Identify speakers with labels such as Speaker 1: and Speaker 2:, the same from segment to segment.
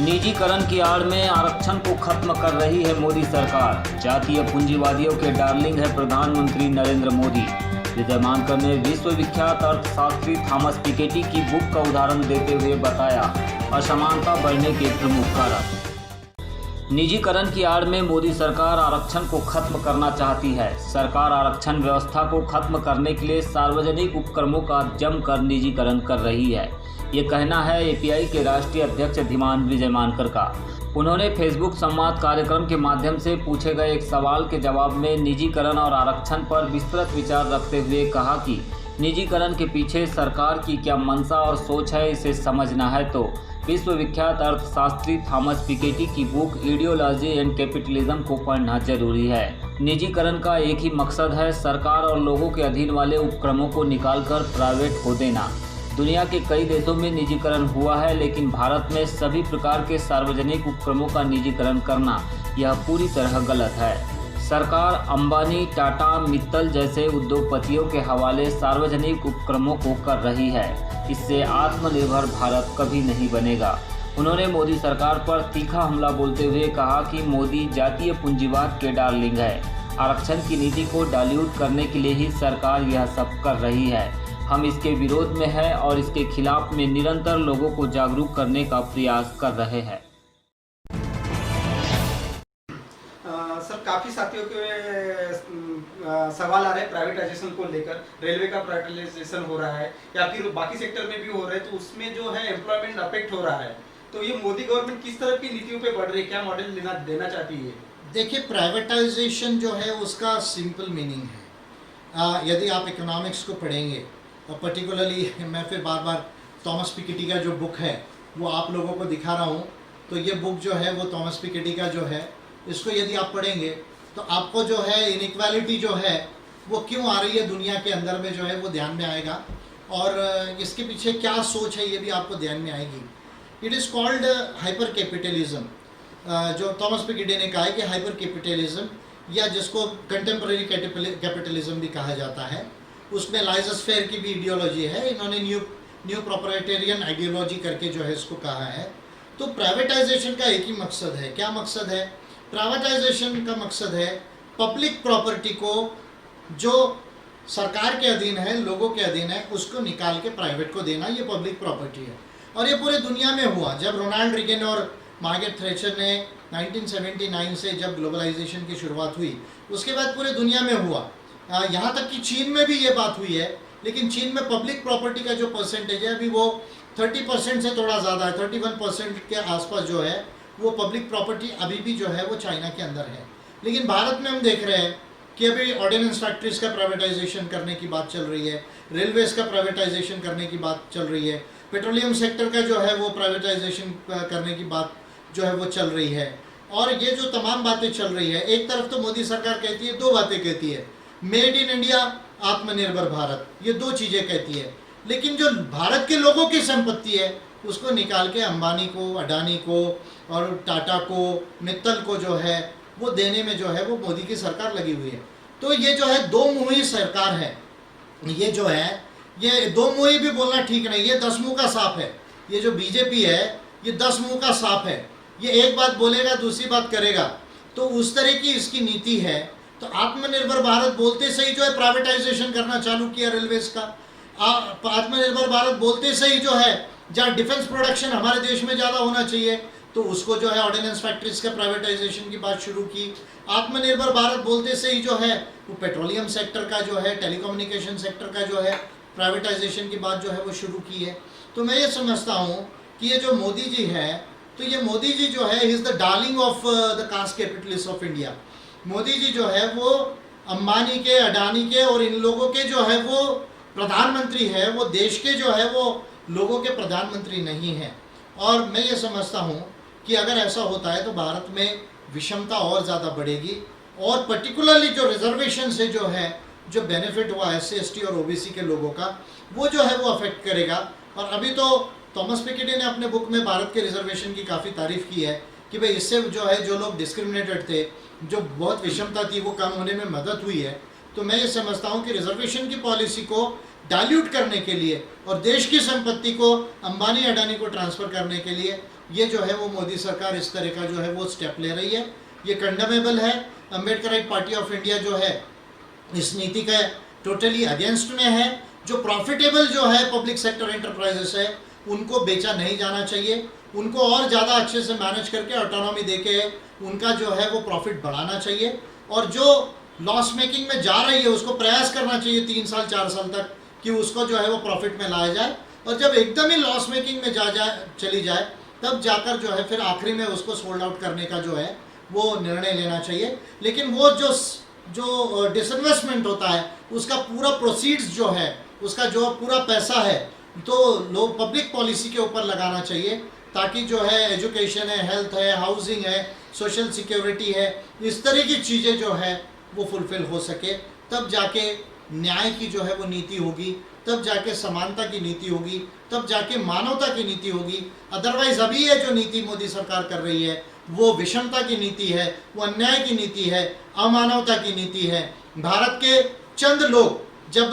Speaker 1: निजीकरण की आड़ में आरक्षण को खत्म कर रही है मोदी सरकार। जातीय पूंजीवादियों के डार्लिंग है प्रधानमंत्री नरेंद्र मोदी। विजय मानकर ने विश्वविख्यात अर्थशास्त्री थॉमस पिकेटी की बुक का उदाहरण देते हुए बताया असमानता बढ़ने के प्रमुख कारक। निजीकरण की आड़ में मोदी सरकार आरक्षण को खत्म करना चाहती है। सरकार आरक्षण व्यवस्था को खत्म करने के लिए सार्वजनिक उपक्रमों का जमकर निजीकरण कर रही है। ये कहना है एपीआई के राष्ट्रीय अध्यक्ष धीमान विजय मानकर का। उन्होंने फेसबुक संवाद कार्यक्रम के माध्यम से पूछे गए एक सवाल के जवाब में निजीकरण और आरक्षण पर विस्तृत विचार रखते हुए कहा कि निजीकरण के पीछे सरकार की क्या मंशा और सोच है, इसे समझना है तो विश्वविख्यात अर्थशास्त्री थॉमस पिकेटी की बुक आइडियोलॉजी एंड कैपिटलिज्म को पढ़ना जरूरी है। निजीकरण का एक ही मकसद है, सरकार और लोगों के अधीन वाले उपक्रमों को निकालकर प्राइवेट को देना। दुनिया के कई देशों में निजीकरण हुआ है, लेकिन भारत में सभी प्रकार के सार्वजनिक उपक्रमों का निजीकरण करना यह पूरी तरह गलत है। सरकार अंबानी, टाटा, मित्तल जैसे उद्योगपतियों के हवाले सार्वजनिक उपक्रमों को कर रही है। इससे आत्मनिर्भर भारत कभी नहीं बनेगा। उन्होंने मोदी सरकार पर तीखा हमला बोलते हुए कहा कि मोदी जातीय पूंजीवाद के डार्लिंग है। आरक्षण की नीति को डाइल्यूट करने के लिए ही सरकार यह सब कर रही है। हम इसके विरोध में हैं और इसके खिलाफ में निरंतर लोगों को जागरूक करने का प्रयास कर रहे हैं।
Speaker 2: सर, काफ़ी साथियों के सवाल आ रहे हैं प्राइवेटाइजेशन को लेकर। रेलवे का प्राइवेटाइजेशन हो रहा है या फिर बाकी सेक्टर में भी हो रहा है, तो उसमें जो है एम्प्लॉयमेंट अफेक्ट हो रहा है। तो ये मोदी गवर्नमेंट किस तरह की नीतियों पे बढ़ रही है, क्या मॉडल देना चाहती है?
Speaker 3: देखिए, प्राइवेटाइजेशन जो है उसका सिंपल मीनिंग है। यदि आप इकोनॉमिक्स को पढ़ेंगे और पर्टिकुलरली मैं फिर बार बार थॉमस पिकेटी का जो बुक है वो आप लोगों को दिखा रहा हूँ, तो ये बुक जो है वो थॉमस पिकेटी का जो है, इसको यदि आप पढ़ेंगे तो आपको जो है इनइक्वालिटी जो है वो क्यों आ रही है दुनिया के अंदर में जो है वो ध्यान में आएगा, और इसके पीछे क्या सोच है ये भी आपको ध्यान में आएगी। It is called hyper capitalism. जो थॉमस पिकेटी ने कहा है कि हाइपर कैपिटलिज्म, या जिसको कंटेम्प्रेरी कैपिटलिज्म भी कहा जाता है, उसमें लाइजर की भी आइडियोलॉजी है। इन्होंने न्यू प्रोप्राइटेरियन आइडियोलॉजी करके जो है इसको कहा है। तो प्राइवेटाइजेशन का एक ही मकसद है। क्या मकसद है? प्राइवेटाइजेशन का मकसद है पब्लिक प्रॉपर्टी को जो सरकार के अधीन है, लोगों के अधीन है, उसको निकाल के प्राइवेट को देना। ये पब्लिक प्रॉपर्टी है और ये पूरे दुनिया में हुआ। जब रोनाल्ड रीगन और मार्गरेट थैचर ने 1979 से जब ग्लोबलाइजेशन की शुरुआत हुई, उसके बाद पूरे दुनिया में हुआ। यहाँ तक कि चीन में भी ये बात हुई है, लेकिन चीन में पब्लिक प्रॉपर्टी का जो परसेंटेज है अभी वो 30% से थोड़ा ज़्यादा है, 31% के आसपास जो है वो पब्लिक प्रॉपर्टी अभी भी जो है वो चाइना के अंदर है। लेकिन भारत में हम देख रहे हैं कि अभी ऑर्डिनेंस फैक्ट्रीज़ का प्राइवेटाइजेशन करने की बात चल रही है, रेलवेज़ का प्राइवेटाइजेशन करने की बात चल रही है, पेट्रोलियम सेक्टर का जो है वो प्राइवेटाइजेशन करने की बात जो है वो चल रही है। और ये जो तमाम बातें चल रही है, एक तरफ तो मोदी सरकार कहती है, दो बातें कहती है, मेड इन इंडिया, आत्मनिर्भर भारत, ये दो चीज़ें कहती है। लेकिन जो भारत के लोगों की संपत्ति है उसको निकाल के अंबानी को, अडानी को और टाटा को, मित्तल को जो है वो देने में जो है वो मोदी की सरकार लगी हुई है। तो ये जो है दो मुंही सरकार है। ये जो है ये दो मुंही भी बोलना ठीक नहीं, ये 10 मुंह का सांप है। ये जो बीजेपी है ये 10 मुंह का सांप है। ये एक बात बोलेगा दूसरी बात करेगा, तो उस तरह की इसकी नीति है। तो आत्मनिर्भर भारत बोलते सही जो है प्राइवेटाइजेशन करना चालू किया रेलवेज का। आत्मनिर्भर भारत बोलते सही जो है जहाँ डिफेंस प्रोडक्शन हमारे देश में ज़्यादा होना चाहिए तो उसको जो है ऑर्डिनेंस फैक्ट्रीज का प्राइवेटाइजेशन की बात शुरू की। आत्मनिर्भर भारत बोलते सही जो है वो पेट्रोलियम सेक्टर का जो है, टेलीकम्युनिकेशन सेक्टर का जो है प्राइवेटाइजेशन की बात जो है वो शुरू की है। तो मैं ये समझता हूँ कि ये जो मोदी जी है, तो ये मोदी जी जो है is the darling of the caste capitalist of India. Modi ji जो है वो अंबानी के, अडानी के और इन लोगों के जो है वो प्रधानमंत्री है, वो देश के जो है वो लोगों के प्रधानमंत्री नहीं हैं। और मैं ये समझता हूँ कि अगर ऐसा होता है तो भारत में विषमता और ज़्यादा बढ़ेगी, और पर्टिकुलरली जो रिजर्वेशन से जो है जो बेनिफिट हुआ SC ST और OBC के लोगों का, वो जो है वो अफेक्ट करेगा। और अभी तो थॉमस पिकेटी ने अपने बुक में भारत के रिजर्वेशन की काफ़ी तारीफ़ की है कि भाई इससे जो है जो लोग डिस्क्रिमिनेटेड थे, जो बहुत विषमता थी, वो कम होने में मदद हुई है। तो मैं ये समझता हूँ कि रिजर्वेशन की पॉलिसी को डाइल्यूट करने के लिए और देश की संपत्ति को अंबानी अडानी को ट्रांसफ़र करने के लिए ये जो है वो मोदी सरकार इस तरह का जो है वो स्टेप ले रही है, ये कंडेमेबल है। अम्बेडकराइट पार्टी ऑफ इंडिया जो है इस नीति का टोटली अगेंस्ट में है। जो प्रॉफिटेबल जो है पब्लिक सेक्टर एंटरप्राइजेस है उनको बेचा नहीं जाना चाहिए, उनको और ज़्यादा अच्छे से मैनेज करके ऑटोनॉमी देके उनका जो है वो प्रॉफिट बढ़ाना चाहिए। और जो लॉस मेकिंग में जा रही है उसको प्रयास करना चाहिए 3 साल 4 साल तक कि उसको जो है वो प्रॉफिट में लाया जाए, और जब एकदम ही लॉस मेकिंग में चली जाए तब जाकर जो है फिर आखिरी में उसको सोल्ड आउट करने का जो है वो निर्णय लेना चाहिए। लेकिन वो जो डिसइन्वेस्टमेंट होता है उसका पूरा प्रोसीड्स जो है, उसका जो पूरा पैसा है तो लोग पब्लिक पॉलिसी के ऊपर लगाना चाहिए, ताकि जो है एजुकेशन है, हेल्थ है, हाउसिंग है, सोशल सिक्योरिटी है, इस तरह की चीज़ें जो है वो फुलफिल हो सके। तब जाके न्याय की जो है वो नीति होगी, तब जाके समानता की नीति होगी, तब जाके मानवता की नीति होगी। अदरवाइज अभी ये जो नीति मोदी सरकार कर रही है वो विषमता की नीति है, वो अन्याय की नीति है, अमानवता की नीति है। भारत के चंद लोग, जब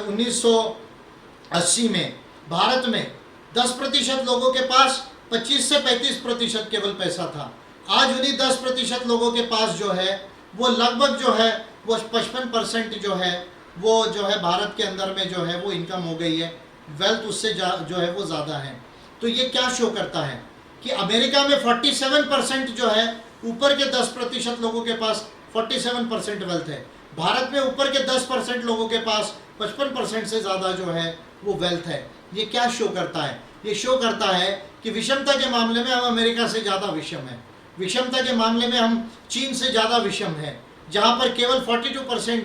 Speaker 3: 1980 में भारत में 10% लोगों के पास 25 से 35% केवल पैसा था, आज उन्हीं 10% लोगों के पास जो है वो लगभग जो है वो 55% जो है भारत के अंदर में जो है वो इनकम हो गई है, वेल्थ उससे जो है वो ज़्यादा है। तो ये क्या शो करता है कि अमेरिका में 47% जो है ऊपर के 10% लोगों के पास 47% वेल्थ है, भारत में ऊपर के 10% लोगों के पास 55% से ज़्यादा जो है वो वेल्थ है। ये क्या शो करता है? ये शो करता है कि विषमता के मामले में हम अमेरिका से ज़्यादा विषम हैं, विषमता के मामले में हम चीन से ज़्यादा विषम हैं, जहाँ पर केवल 42%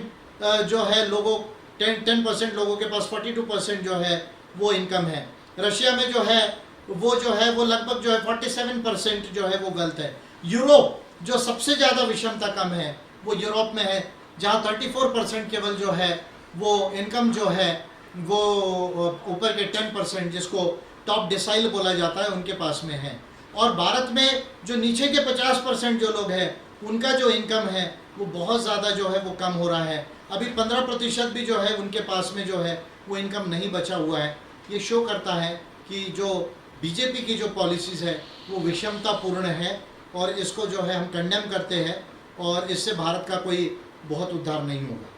Speaker 3: जो है लोगों 10% लोगों के पास 42% जो है वो इनकम है। रशिया में जो है वो लगभग जो है 47% जो है वो वेल्थ है। यूरोप जो सबसे ज़्यादा विषमता कम है वो यूरोप में है, जहाँ 34% केवल जो है वो इनकम जो है वो ऊपर के 10% जिसको टॉप डिसाइल बोला जाता है उनके पास में है। और भारत में जो नीचे के 50% जो लोग हैं उनका जो इनकम है वो बहुत ज़्यादा जो है वो कम हो रहा है। अभी 15% भी जो है उनके पास में जो है वो इनकम नहीं बचा हुआ है। ये शो करता है कि जो बीजेपी की जो पॉलिसीज़ है वो विषमतापूर्ण है, और इसको जो है हम कंडेम करते हैं, और इससे भारत का कोई बहुत उद्धार नहीं होगा।